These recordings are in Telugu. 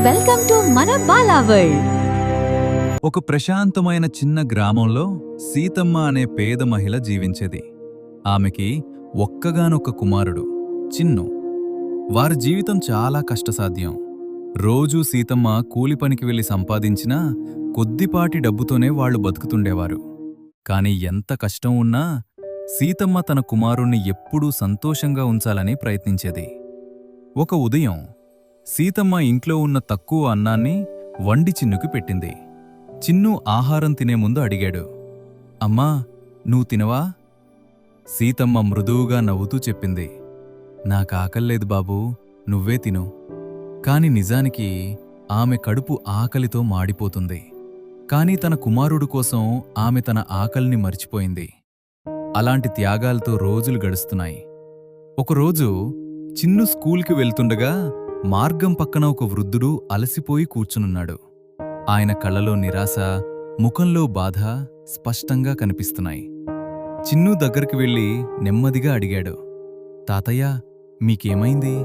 వెల్కమ్ టు మన బాలా వరల్డ్. ఒక ప్రశాంతమైన చిన్న గ్రామంలో సీతమ్మ అనే పేద మహిళ జీవించేది. ఆమెకి ఒక్కగానొక్క కుమారుడు చిన్ను. వారి జీవితం చాలా కష్టసాధ్యం. రోజూ సీతమ్మ కూలి పనికి వెళ్లి సంపాదించినా కొద్దిపాటి డబ్బుతోనే వాళ్లు బతుకుతుండేవారు. కాని ఎంత కష్టం ఉన్నా సీతమ్మ తన కుమారుణ్ణి ఎప్పుడూ సంతోషంగా ఉంచాలని ప్రయత్నించేది. ఒక ఉదయం సీతమ్మ ఇంట్లో ఉన్న తక్కువ అన్నాన్ని వండి చిన్నుకి పెట్టింది. చిన్ను ఆహారం తినే ముందు అడిగాడు, అమ్మా, నువ్వు తినవా? సీతమ్మ మృదువుగా నవ్వుతూ చెప్పింది, నాకాకల్లేదు బాబూ, నువ్వే తిను. కాని నిజానికి ఆమె కడుపు ఆకలితో మాడిపోతుంది. కాని తన కుమారుడు కోసం ఆమె తన ఆకలిని మర్చిపోయింది. అలాంటి త్యాగాలతో రోజులు గడుస్తున్నాయి. ఒకరోజు చిన్ను స్కూల్కి వెళ్తుండగా మార్గం పక్కన ఒక వృద్ధుడు అలసిపోయి కూర్చునున్నాడు. ఆయన కళ్ళలో నిరాశ, ముఖంలో బాధ స్పష్టంగా కనిపిస్తున్నాయి. చిన్ను దగ్గరికి వెళ్ళి నెమ్మదిగా అడిగాడు, తాతయ్య, మీకేమైంది?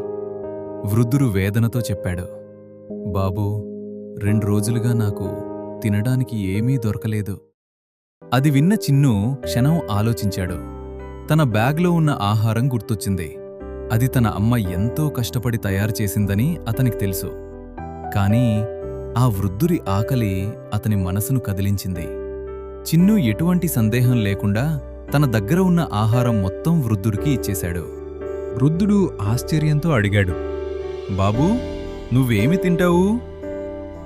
వృద్ధుడు వేదనతో చెప్పాడు, బాబూ, 2 రోజులుగా నాకు తినడానికి ఏమీ దొరకలేదు. అది విన్న చిన్ను క్షణం ఆలోచించాడు. తన బ్యాగ్లో ఉన్న ఆహారం గుర్తొచ్చింది. అది తన అమ్మ ఎంతో కష్టపడి తయారు చేసిందని అతనికి తెలుసు. కాని ఆ వృద్ధుడి ఆకలి అతని మనసును కదిలించింది. చిన్ను ఎటువంటి సందేహం లేకుండా తన దగ్గర ఉన్న ఆహారం మొత్తం వృద్ధుడికి ఇచ్చేశాడు. వృద్ధుడు ఆశ్చర్యంతో అడిగాడు, బాబూ, నువ్వేమి తింటావు?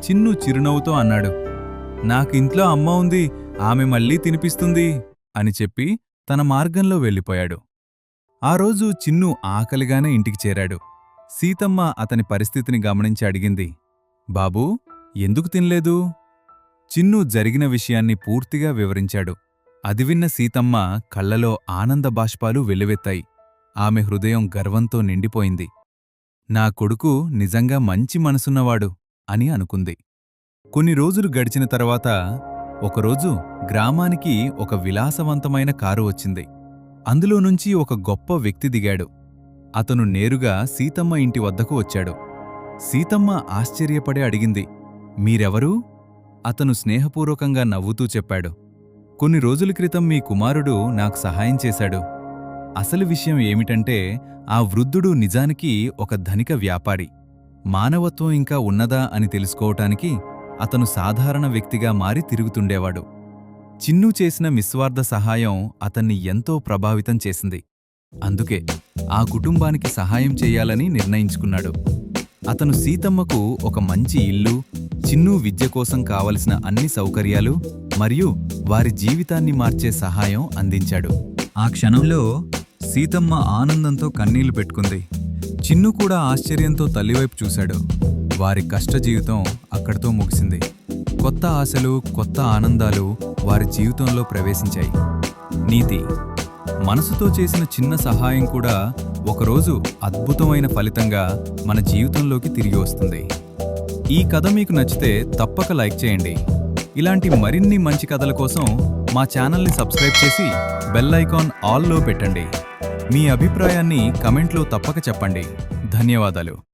చిన్ను చిరునవ్వుతో అన్నాడు, నాకింట్లో అమ్మ ఉంది, ఆమె మళ్ళీ తినిపిస్తుంది అని చెప్పి తన మార్గంలో వెళ్ళిపోయాడు. ఆ రోజు చిన్ను ఆకలిగానే ఇంటికి చేరాడు. సీతమ్మ అతని పరిస్థితిని గమనించి అడిగింది, బాబూ, ఎందుకు తినలేదు? చిన్ను జరిగిన విషయాన్ని పూర్తిగా వివరించాడు. అది విన్న సీతమ్మ కళ్లలో ఆనంద బాష్పాలు వెల్లువెత్తాయి. ఆమె హృదయం గర్వంతో నిండిపోయింది. నా కొడుకు నిజంగా మంచి మనసున్నవాడు అని అనుకుంది. కొన్ని రోజులు గడిచిన తర్వాత ఒకరోజు గ్రామానికి ఒక విలాసవంతమైన కారు వచ్చింది. అందులో నుంచి ఒక గొప్ప వ్యక్తి దిగాడు. అతను నేరుగా సీతమ్మ ఇంటి వద్దకు వచ్చాడు. సీతమ్మ ఆశ్చర్యపడి అడిగింది, మీరెవరు? అతను స్నేహపూర్వకంగా నవ్వుతూ చెప్పాడు, కొన్ని రోజుల క్రితం మీ కుమారుడు నాకు సహాయం చేశాడు. అసలు విషయం ఏమిటంటే ఆ వృద్ధుడు నిజానికి ఒక ధనిక వ్యాపారి. మానవత్వం ఇంకా ఉన్నదా అని తెలుసుకోవటానికి అతను సాధారణ వ్యక్తిగా మారి తిరుగుతుండేవాడు. చిన్ను చేసిన నిస్వార్థ సహాయం అతన్ని ఎంతో ప్రభావితం చేసింది. అందుకే ఆ కుటుంబానికి సహాయం చెయ్యాలని నిర్ణయించుకున్నాడు. అతను సీతమ్మకు ఒక మంచి ఇల్లు, చిన్ను విద్య కోసం కావలసిన అన్ని సౌకర్యాలు మరియు వారి జీవితాన్ని మార్చే సహాయం అందించాడు. ఆ క్షణంలో సీతమ్మ ఆనందంతో కన్నీళ్లు పెట్టుకుంది. చిన్ను కూడా ఆశ్చర్యంతో తల్లివైపు చూశాడు. వారి కష్ట జీవితం అక్కడితో ముగిసింది. కొత్త ఆశలు, కొత్త ఆనందాలు వారి జీవితంలో ప్రవేశించాయి. నీతి: మనసుతో చేసిన చిన్న సహాయం కూడా ఒకరోజు అద్భుతమైన ఫలితంగా మన జీవితంలోకి తిరిగి వస్తుంది. ఈ కథ మీకు నచ్చితే తప్పక లైక్ చేయండి. ఇలాంటి మరిన్ని మంచి కథల కోసం మా ఛానల్ని సబ్స్క్రైబ్ చేసి బెల్ ఐకాన్ ఆల్లో పెట్టండి. మీ అభిప్రాయాన్ని కమెంట్లో తప్పక చెప్పండి. ధన్యవాదాలు.